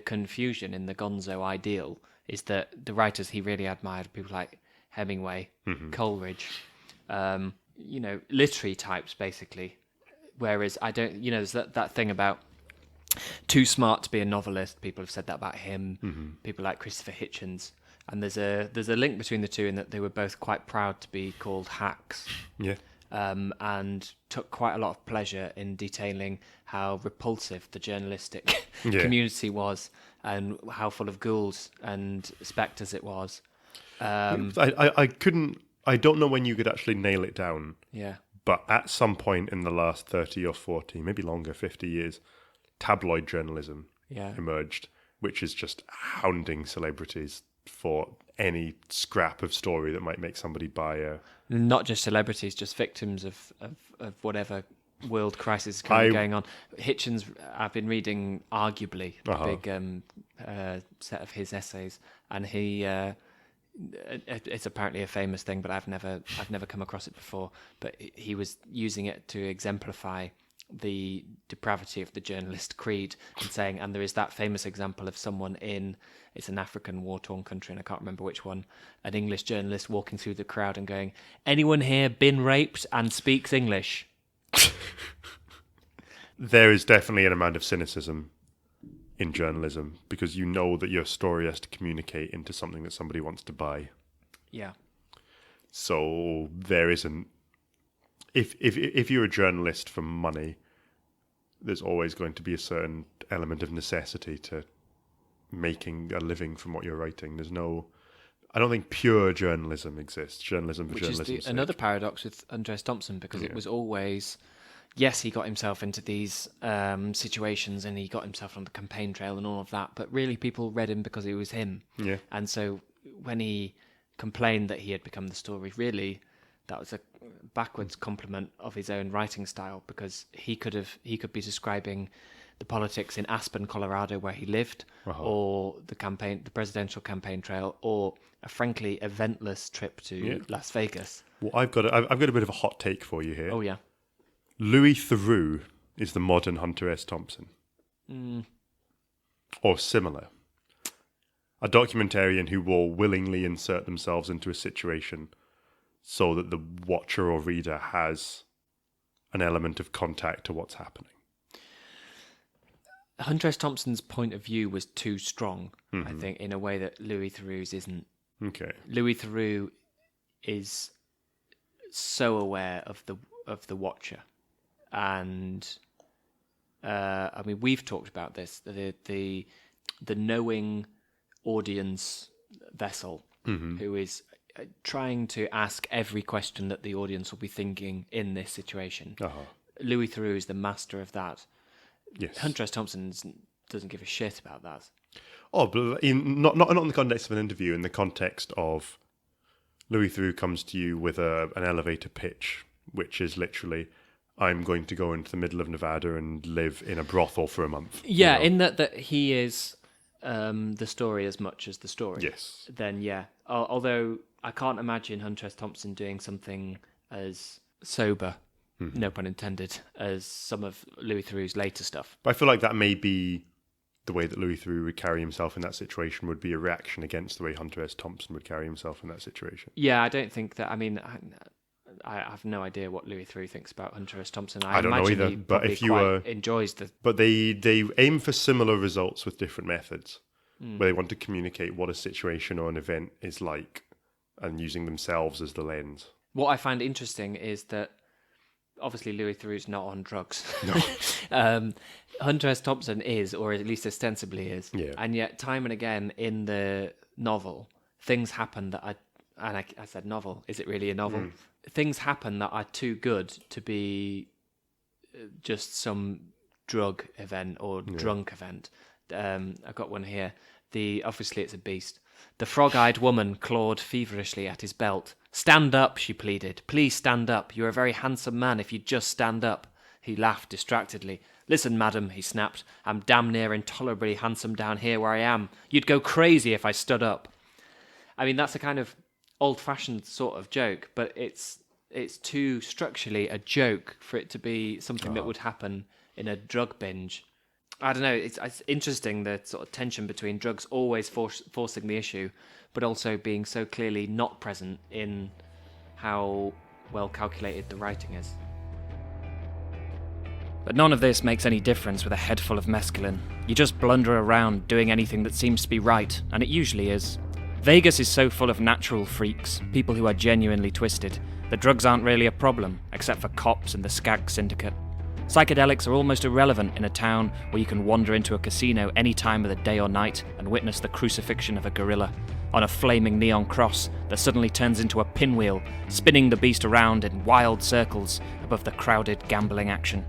confusion in the Gonzo ideal, is that the writers he really admired, people like Hemingway, Coleridge, literary types, basically. Whereas I don't, there's that thing about too smart to be a novelist. People have said that about him. People like Christopher Hitchens. And there's a link between the two in that they were both quite proud to be called hacks. Yeah. And took quite a lot of pleasure in detailing how repulsive the journalistic community was and how full of ghouls and spectres it was. I don't know when you could actually nail it down. Yeah. But at some point in the last 30 or 40, maybe longer, 50 years, tabloid journalism emerged, which is just hounding celebrities for any scrap of story that might make somebody buy a... Not just celebrities, just victims of whatever world crisis is currently going on. Hitchens, I've been reading arguably a big set of his essays, and he it's apparently a famous thing, but I've never come across it before. But he was using it to exemplify the depravity of the journalist creed, and saying, and there is that famous example of someone it's an African war-torn country, and I can't remember which one, an English journalist walking through the crowd and going, "Anyone here been raped and speaks English?" There is definitely an amount of cynicism in journalism, because you know that your story has to communicate into something that somebody wants to buy. Yeah. So there isn't... If you're a journalist for money, there's always going to be a certain element of necessity to making a living from what you're writing. I don't think pure journalism exists. Journalism for journalism's sake. Another paradox with Andres Thompson, because it was always, yes, he got himself into these situations and he got himself on the campaign trail and all of that, but really people read him because it was him. Yeah. And so when he complained that he had become the story, really, that was a backwards compliment of his own writing style, because he could be describing the politics in Aspen, Colorado, where he lived, or the presidential campaign trail, or a frankly eventless trip to Las Vegas. Well, I've got a bit of a hot take for you here. Oh yeah, Louis Theroux is the modern Hunter S. Thompson, or similar. A documentarian who will willingly insert themselves into a situation so that the watcher or reader has an element of contact to what's happening. Hunter S. Thompson's point of view was too strong, I think, in a way that Louis Theroux's isn't. Okay. Louis Theroux is so aware of the watcher, and I mean, we've talked about this, the knowing audience vessel who is trying to ask every question that the audience will be thinking in this situation. Louis Theroux is the master of that. Yes. Hunter S. Thompson doesn't give a shit about that. Oh, but not in the context of an interview, in the context of Louis Theroux comes to you with an elevator pitch, which is literally, I'm going to go into the middle of Nevada and live in a brothel for a month. Yeah, in that he is the story as much as the story. Yes. Then, yeah. Although I can't imagine Hunter S. Thompson doing something as sober, no pun intended, as some of Louis Theroux's later stuff. But I feel like that may be the way that Louis Theroux would carry himself in that situation, would be a reaction against the way Hunter S. Thompson would carry himself in that situation. Yeah, I don't think that... I mean, I have no idea what Louis Theroux thinks about Hunter S. Thompson. I don't know either. But if you enjoys the... But they aim for similar results with different methods, where they want to communicate what a situation or an event is like, and using themselves as the lens. What I find interesting is that obviously Louis Theroux's not on drugs. No. Hunter S. Thompson is, or at least ostensibly is. Yeah. And yet, time and again in the novel, things happen that I said novel. Is it really a novel? Things happen that are too good to be just some drug event or drunk event. I've got one here. Obviously it's a beast. The frog-eyed woman clawed feverishly at his belt. "Stand up," she pleaded. "Please stand up. You're a very handsome man if you'd just stand up." He laughed distractedly. "Listen, madam," he snapped. "I'm damn near intolerably handsome down here where I am. You'd go crazy if I stood up." I mean, that's a kind of old-fashioned sort of joke, but it's too structurally a joke for it to be something that would happen in a drug binge. I don't know, it's interesting, the sort of tension between drugs always forcing the issue, but also being so clearly not present in how well calculated the writing is. But none of this makes any difference with a head full of mescaline. You just blunder around doing anything that seems to be right, and it usually is. Vegas is so full of natural freaks, people who are genuinely twisted, that drugs aren't really a problem, except for cops and the skag syndicate. Psychedelics are almost irrelevant in a town where you can wander into a casino any time of the day or night and witness the crucifixion of a gorilla on a flaming neon cross that suddenly turns into a pinwheel, spinning the beast around in wild circles above the crowded gambling action.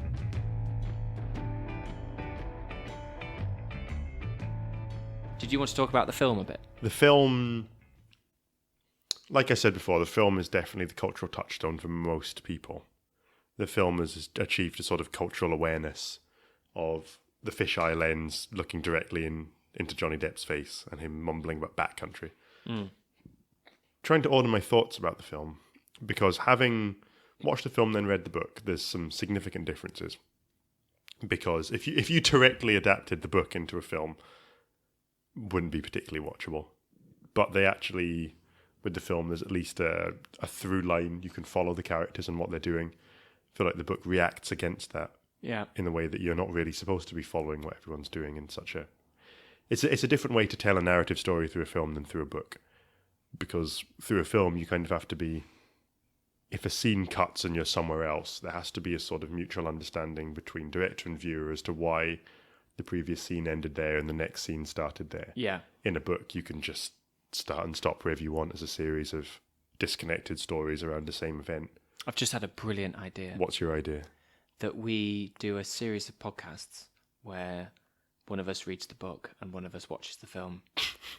Did you want to talk about the film a bit? The film, like I said before, the film is definitely the cultural touchstone for most people. The film has achieved a sort of cultural awareness of the fisheye lens looking directly into Johnny Depp's face and him mumbling about backcountry. Trying to order my thoughts about the film, because having watched the film then read the book, there's some significant differences. Because if you directly adapted the book into a film, it wouldn't be particularly watchable. But they actually, with the film, there's at least a through line. You can follow the characters and what they're doing. I feel like the book reacts against that in the way that you're not really supposed to be following what everyone's doing in such a... It's a different way to tell a narrative story through a film than through a book. Because through a film, you kind of have to be... If a scene cuts and you're somewhere else, there has to be a sort of mutual understanding between director and viewer as to why the previous scene ended there and the next scene started there. Yeah. In a book, you can just start and stop wherever you want as a series of disconnected stories around the same event. I've just had a brilliant idea. What's your idea? That we do a series of podcasts where one of us reads the book and one of us watches the film,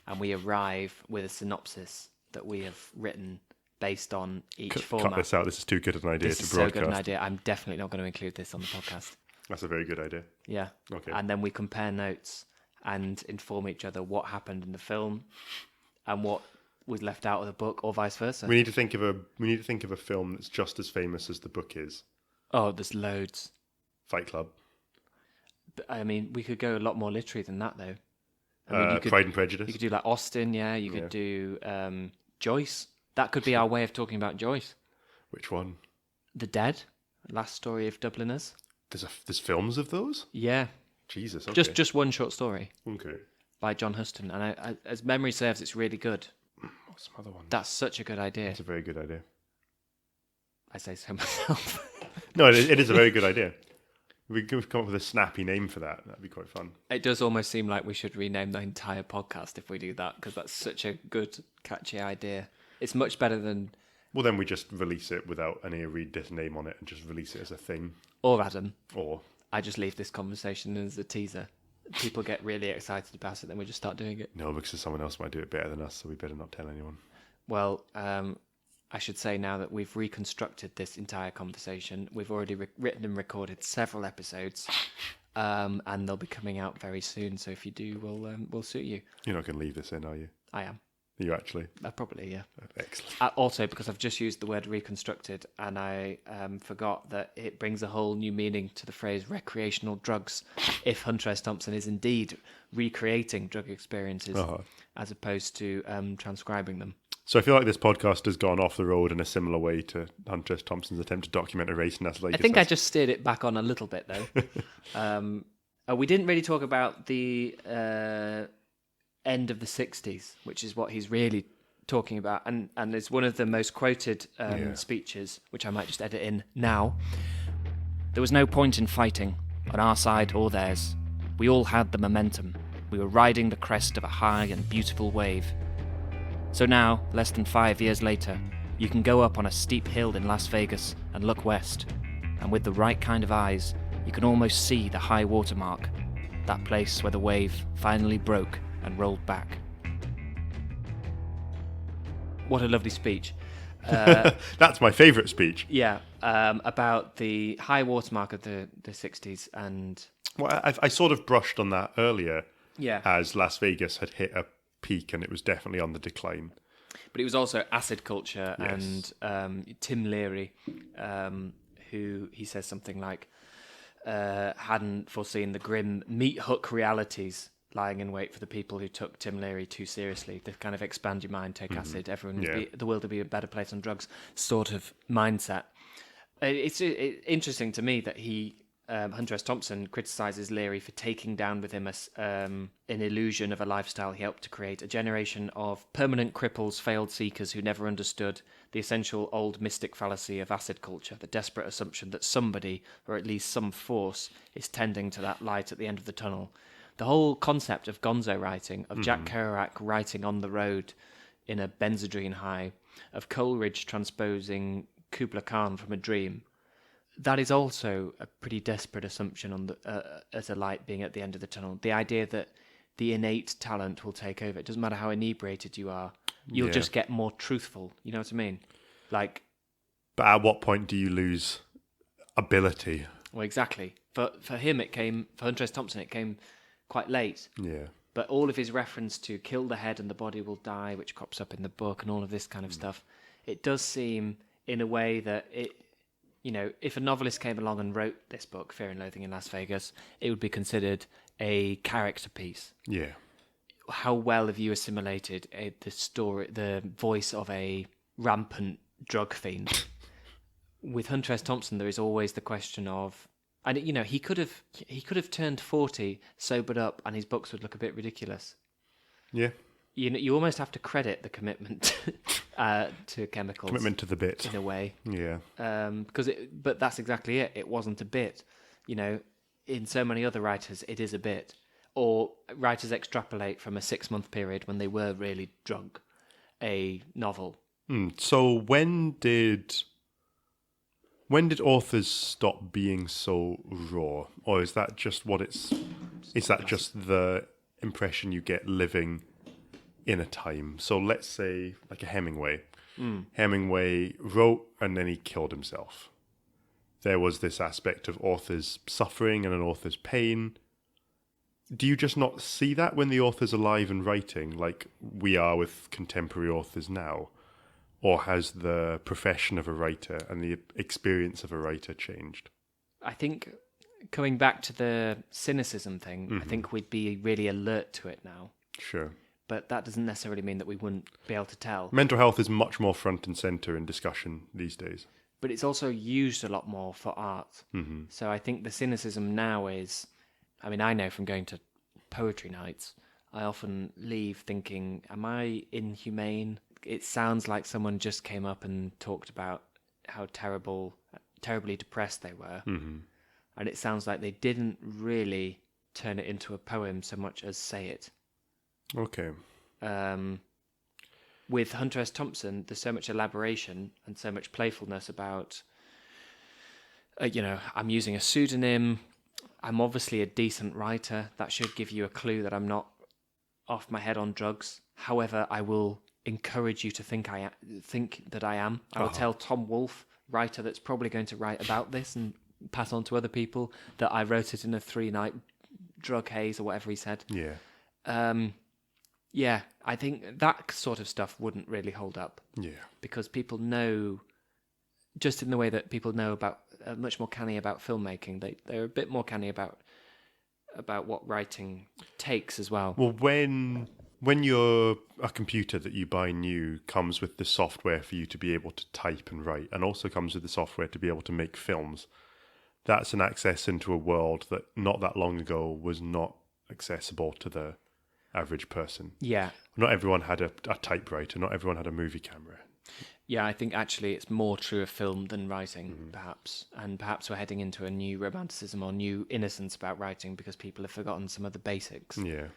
and we arrive with a synopsis that we have written based on each format. Cut this out. This is too good an idea this to is broadcast. So good an idea. I'm definitely not going to include this on the podcast. That's a very good idea. Yeah. Okay. And then we compare notes and inform each other what happened in the film and what was left out of the book, or vice versa. We need to think of a film that's just as famous as the book is. Oh, there's loads. Fight Club. I mean, we could go a lot more literary than that, though. Pride and Prejudice. You could do like Austen, yeah. You could do Joyce. That could be our way of talking about Joyce. Which one? The Dead. Last Story of Dubliners. There's films of those? Yeah. Jesus. Okay. Just one short story. Okay. By John Huston, and I, as memory serves, it's really good. What's some other ones? That's such a good idea. It's a very good idea. I say so myself. No, it is a very good idea. We could come up with a snappy name for that. That'd be quite fun. It does almost seem like we should rename the entire podcast if we do that, because that's such a good, catchy idea. It's much better than... Well, then we just release it without any read this name on it and just release it as a thing. Or Adam. Or... I just leave this conversation as a teaser. People get really excited about it, then we just start doing it. No, because someone else might do it better than us, so we better not tell anyone. Well, I should say now that we've reconstructed this entire conversation. We've already written and recorded several episodes, and they'll be coming out very soon. So if you do, we'll suit you. You're not going to leave this in, are you? I am. You actually? Probably, yeah. Excellent. Also, because I've just used the word reconstructed, and I forgot that it brings a whole new meaning to the phrase recreational drugs if Hunter S. Thompson is indeed recreating drug experiences as opposed to transcribing them. So I feel like this podcast has gone off the road in a similar way to Hunter S. Thompson's attempt to document a race. And that's like I think I just steered it back on a little bit, though. We didn't really talk about the... end of the 60s, which is what he's really talking about, and it's one of the most quoted speeches, which I might just edit in now. There was no point in fighting, on our side or theirs. We all had the momentum. We were riding the crest of a high and beautiful wave. So now, less than 5 years later, you can go up on a steep hill in Las Vegas and look west. and with the right kind of eyes, you can almost see the high water mark, that place where the wave finally broke and rolled back. What a lovely speech. That's my favourite speech. Yeah, about the high watermark of the 60s and... Well, I sort of brushed on that earlier, Yeah. as Las Vegas had hit a peak and it was definitely on the decline. But it was also acid culture, Yes. and Tim Leary, who he says something like, hadn't foreseen the grim meat hook realities lying in wait for the people who took Tim Leary too seriously. The kind of expand your mind, take acid, everyone Yeah. the world will be a better place on drugs sort of mindset. It's interesting to me that Hunter S. Thompson criticises Leary for taking down with him an illusion of a lifestyle he helped to create, a generation of permanent cripples, failed seekers who never understood the essential old mystic fallacy of acid culture, the desperate assumption that somebody, or at least some force, is tending to that light at the end of the tunnel. The whole concept of Gonzo writing, of Jack Kerouac writing on the road in a Benzedrine high, of Coleridge transposing Kubla Khan from a dream, that is also a pretty desperate assumption on as a light being at the end of the tunnel. The idea that the innate talent will take over. It doesn't matter how inebriated you are. You'll just get more truthful. You know what I mean? Like... But at what point do you lose ability? Well, exactly. For him, for Hunter S. Thompson, it came quite late. Yeah. But all of his reference to kill the head and the body will die, which crops up in the book and all of this kind of stuff, it does seem in a way that it... You know, if a novelist came along and wrote this book, Fear and Loathing in Las Vegas, it would be considered a character piece. Yeah. How well have you assimilated the voice of a rampant drug fiend? With Hunter S. Thompson, there is always the question of, and you know, he could have turned 40, sobered up, and his books would look a bit ridiculous. Yeah. You almost have to credit the commitment to chemicals. Commitment to the bit. In a way. Yeah. But that's exactly it. It wasn't a bit. You know, in so many other writers, it is a bit. Or writers extrapolate from a 6-month period when they were really drunk a novel. So when did authors stop being so raw? Or is that just is that just the impression you get living in a time? So let's say like a Hemingway. Hemingway wrote and then he killed himself. There was this aspect of author's suffering and an author's pain. Do you just not see that when the author's alive and writing, like we are with contemporary authors now? Or has the profession of a writer and the experience of a writer changed? I think coming back to the cynicism thing, I think we'd be really alert to it now. Sure. But that doesn't necessarily mean that we wouldn't be able to tell. Mental health is much more front and centre in discussion these days. But it's also used a lot more for art. So I think the cynicism now is... I mean, I know from going to poetry nights, I often leave thinking, am I inhumane? It sounds like someone just came up and talked about how terribly depressed they were. And it sounds like they didn't really turn it into a poem so much as say it. Okay. With Hunter S. Thompson, there's so much elaboration and so much playfulness about, I'm using a pseudonym. I'm obviously a decent writer. That should give you a clue that I'm not off my head on drugs. However, I will encourage you to think that I am. I will tell Tom Wolfe, writer that's probably going to write about this and pass on to other people, that I wrote it in a 3-night drug haze or whatever he said. Yeah. Yeah, I think that sort of stuff wouldn't really hold up. Yeah. Because people know, just in the way that people know about, much more canny about filmmaking, they're a bit more canny about what writing takes as well. Well, when a computer that you buy new comes with the software for you to be able to type and write, and also comes with the software to be able to make films, that's an access into a world that not that long ago was not accessible to the average person. Yeah. Not everyone had a typewriter. Not everyone had a movie camera. Yeah, I think actually it's more true of film than writing, perhaps. And perhaps we're heading into a new romanticism or new innocence about writing because people have forgotten some of the basics. Yeah.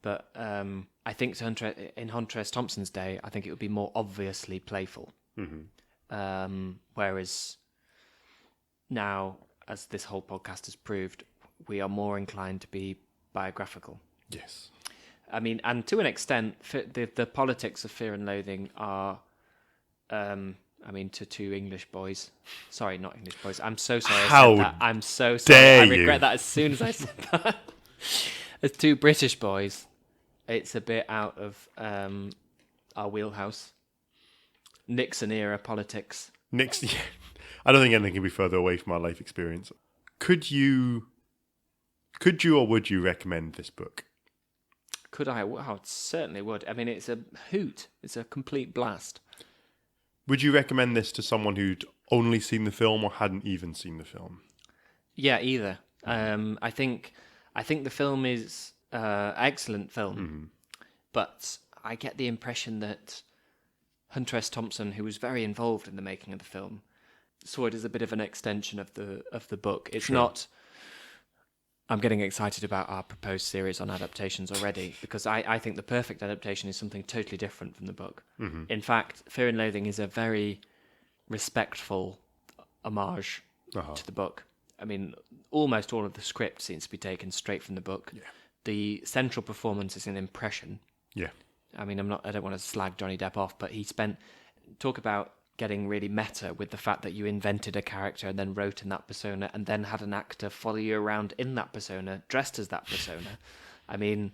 But I think in Hunter S. Thompson's day, I think it would be more obviously playful. Whereas now, as this whole podcast has proved, we are more inclined to be biographical. Yes. I mean, and to an extent, the politics of Fear and Loathing are, to two English boys. Sorry, not English boys. I'm so sorry I said that. I'm so sorry. Dare I regret you. that as soon as I said that. As two British boys, it's a bit out of our wheelhouse. Nixon era politics. Nixon. Yeah. I don't think anything can be further away from our life experience. Could you or would you recommend this book? Could I? Well, I certainly would. I mean, it's a hoot. It's a complete blast. Would you recommend this to someone who'd only seen the film or hadn't even seen the film? Yeah, either. I think the film is excellent film, but I get the impression that Hunter S. Thompson, who was very involved in the making of the film, saw it as a bit of an extension of the book. It's not. I'm getting excited about our proposed series on adaptations already, because I think the perfect adaptation is something totally different from the book. Mm-hmm. In fact, Fear and Loathing is a very respectful homage to the book. I mean, almost all of the script seems to be taken straight from the book. Yeah. The central performance is an impression. Yeah. I mean, I don't want to slag Johnny Depp off, but talk about getting really meta with the fact that you invented a character and then wrote in that persona and then had an actor follow you around in that persona, dressed as that persona. I mean,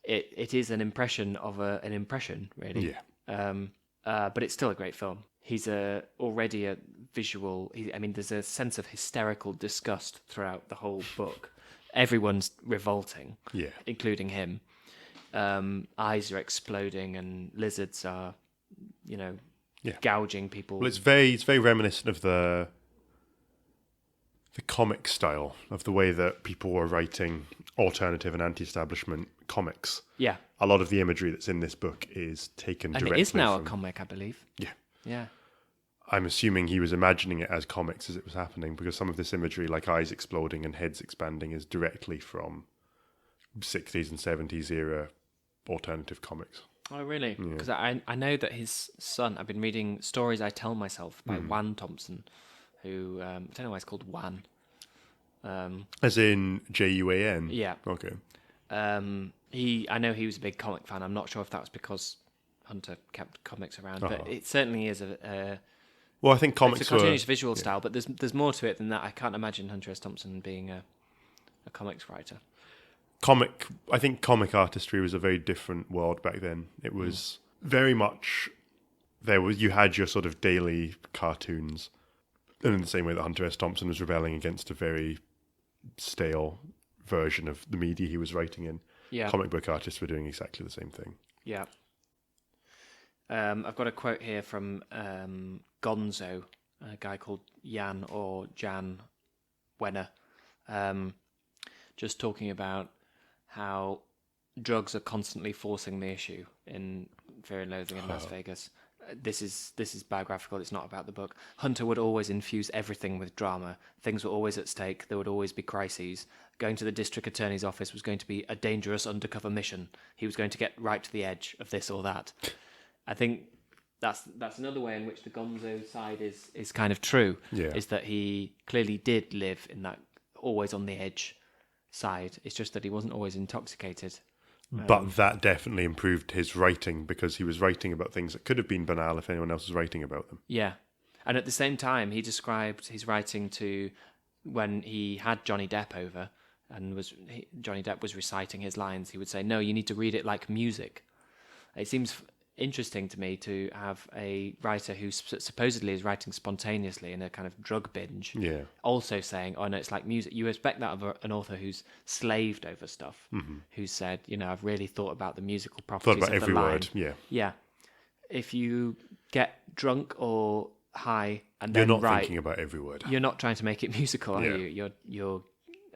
it is an impression of an impression, really. Yeah. But it's still a great film. He's already a visual... there's a sense of hysterical disgust throughout the whole book. Everyone's revolting, including him. Eyes are exploding and lizards are, gouging people. Well, it's very reminiscent of the comic style, of the way that people were writing alternative and anti-establishment comics. Yeah. A lot of the imagery that's in this book is taken directly from... And it is now a comic, I believe. Yeah. Yeah. I'm assuming he was imagining it as comics as it was happening, because some of this imagery, like eyes exploding and heads expanding, is directly from 60s and 70s era alternative comics. Oh, really? Because I know that his son... I've been reading Stories I Tell Myself by Juan Thompson, who... I don't know why it's called Juan. As in Juan? Yeah. Okay. I know he was a big comic fan. I'm not sure if that was because Hunter kept comics around, but it certainly is well, I think comics it's a continuous visual style, but there's more to it than that. I can't imagine Hunter S. Thompson being a comics writer. I think comic artistry was a very different world back then. It was very much you had your sort of daily cartoons, and in the same way that Hunter S. Thompson was rebelling against a very stale version of the media he was writing in. Yeah. Comic book artists were doing exactly the same thing. Yeah. I've got a quote here from Gonzo, a guy called Jan or Jan Wenner, just talking about how drugs are constantly forcing the issue in Fear and Loathing in Las Vegas. This is biographical. It's not about the book. Hunter would always infuse everything with drama. Things were always at stake. There would always be crises. Going to the district attorney's office was going to be a dangerous undercover mission. He was going to get right to the edge of this or that. I think that's another way in which the Gonzo side is kind of true. Yeah. Is that he clearly did live in that always on the edge side. It's just that he wasn't always intoxicated. But that definitely improved his writing, because he was writing about things that could have been banal if anyone else was writing about them. Yeah. And at the same time, he described his writing to when he had Johnny Depp over and Johnny Depp was reciting his lines, he would say, "No, you need to read it like music." It seems interesting to me to have a writer who supposedly is writing spontaneously in a kind of drug binge, also saying, "Oh no, it's like music." You expect that of an author who's slaved over stuff, who said, "I've really thought about the musical properties thought about of every the line." word. Yeah. If you get drunk or high and you're then not thinking about every word. You're not trying to make it musical, are you? You're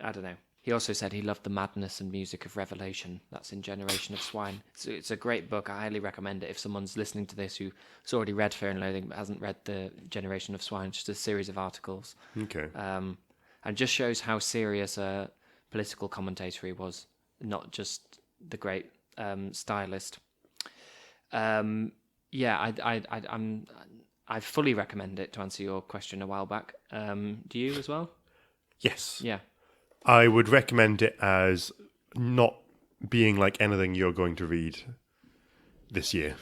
I don't know. He also said he loved the madness and music of Revelation. That's in Generation of Swine. It's a great book. I highly recommend it if someone's listening to this who's already read Fear and Loathing but hasn't read the Generation of Swine. Just a series of articles. Okay. And just shows how serious a political commentator he was, not just the great stylist. I'm I fully recommend it, to answer your question a while back. Do you as well? Yes. Yeah. I would recommend it as not being like anything you're going to read this year.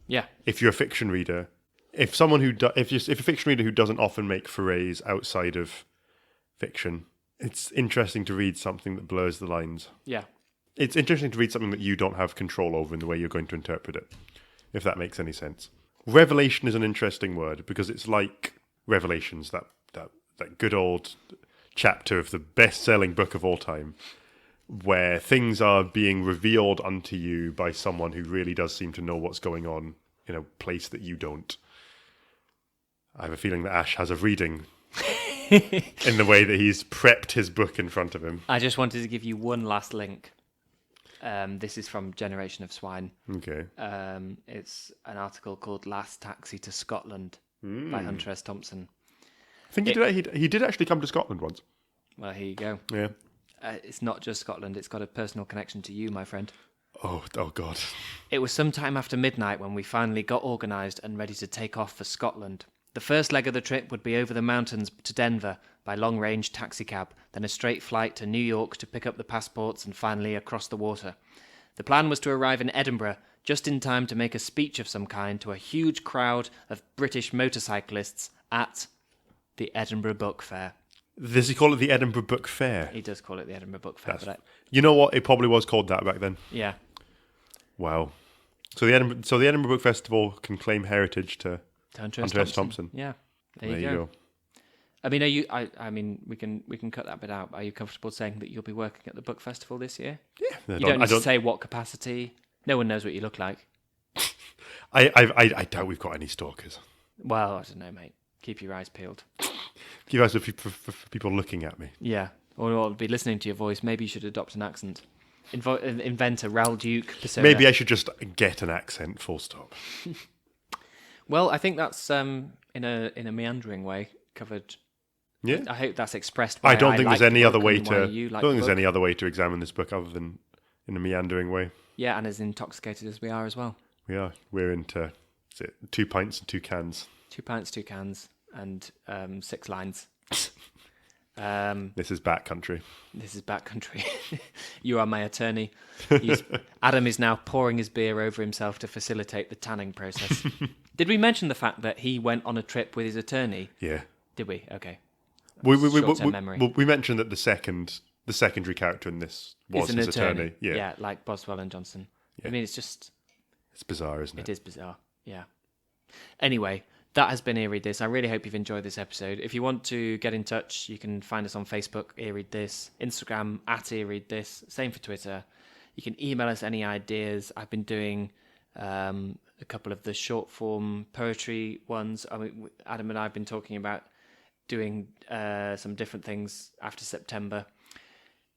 Yeah. If you're a fiction reader, if someone who if you're a fiction reader who doesn't often make forays outside of fiction, it's interesting to read something that blurs the lines. Yeah. It's interesting to read something that you don't have control over in the way you're going to interpret it, if that makes any sense. Revelation is an interesting word because it's like Revelations, that good old chapter of the best-selling book of all time, where things are being revealed unto you by someone who really does seem to know what's going on in a place that you don't. I have a feeling that Ash has a reading in the way that he's prepped his book in front of him. I just wanted to give you one last link. This is from Generation of Swine. Okay. It's an article called Last Taxi to Scotland by Hunter S. Thompson. I think he did actually come to Scotland once. Well, here you go. Yeah. It's not just Scotland, it's got a personal connection to you, my friend. Oh God. It was sometime after midnight when we finally got organised and ready to take off for Scotland. The first leg of the trip would be over the mountains to Denver by long-range taxicab, then a straight flight to New York to pick up the passports and finally across the water. The plan was to arrive in Edinburgh just in time to make a speech of some kind to a huge crowd of British motorcyclists at the Edinburgh Book Fair. Does he call it the Edinburgh Book Fair? He does call it the Edinburgh Book Fair. You know what? It probably was called that back then. Yeah. Wow. So the Edinburgh Book Festival can claim heritage to Hunter S. Thompson. Yeah. There you you go. I mean, I mean, we can cut that bit out. Are you comfortable saying that you'll be working at the book festival this year? Yeah. You don't need to say what capacity. No one knows what you look like. I doubt we've got any stalkers. Well, I don't know, mate. Keep your eyes peeled. Keep eyes for people looking at me. Yeah. Or be listening to your voice. Maybe you should adopt an accent. Invent a Raoul Duke persona. Maybe I should just get an accent, full stop. Well, I think that's in a meandering way covered. Yeah. I hope that's expressed. By I don't think like there's any the other book way and to. why you like I don't think the there's book. any other way to examine this book other than in a meandering way. Yeah, and as intoxicated as we are as well. We are. We're into 2 pints and 2 cans. 2 pints, 2 cans, and 6 lines. This is backcountry. This is backcountry. You are my attorney. Adam is now pouring his beer over himself to facilitate the tanning process. Did we mention the fact that he went on a trip with his attorney? Yeah. Did we? Okay. We memory. we mentioned that the secondary character in this was an his attorney. Yeah, like Boswell and Johnson. Yeah. I mean, it's bizarre, isn't it? It is bizarre. Yeah. Anyway, that has been Ear Read This. I really hope you've enjoyed this episode. If you want to get in touch, you can find us on Facebook, Ear Read This, Instagram, @Ear Read This, same for Twitter. You can email us any ideas. I've been doing a couple of the short form poetry ones. I mean, Adam and I have been talking about doing some different things after September.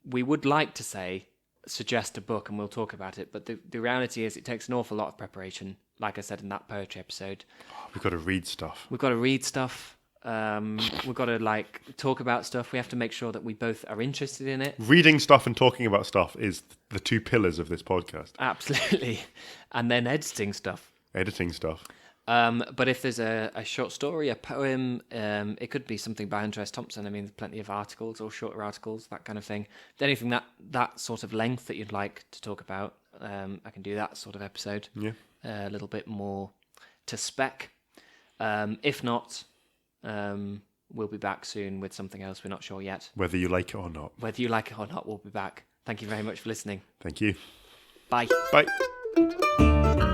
We would like to suggest a book and we'll talk about it, but the reality is it takes an awful lot of preparation, like I said in that poetry episode. We've got to read stuff. We've got to read stuff. We've got to talk about stuff. We have to make sure that we both are interested in it. Reading stuff and talking about stuff is the 2 pillars of this podcast. Absolutely. And then editing stuff. Editing stuff. But if there's a short story, a poem, it could be something by Hunter S. Thompson. I mean, there's plenty of articles or shorter articles, that kind of thing. Anything that sort of length that you'd like to talk about, I can do that sort of episode. Yeah. A little bit more to spec. If not, we'll be back soon with something else. We're not sure yet. Whether you like it or not. Whether you like it or not, we'll be back. Thank you very much for listening. Thank you. Bye. Bye.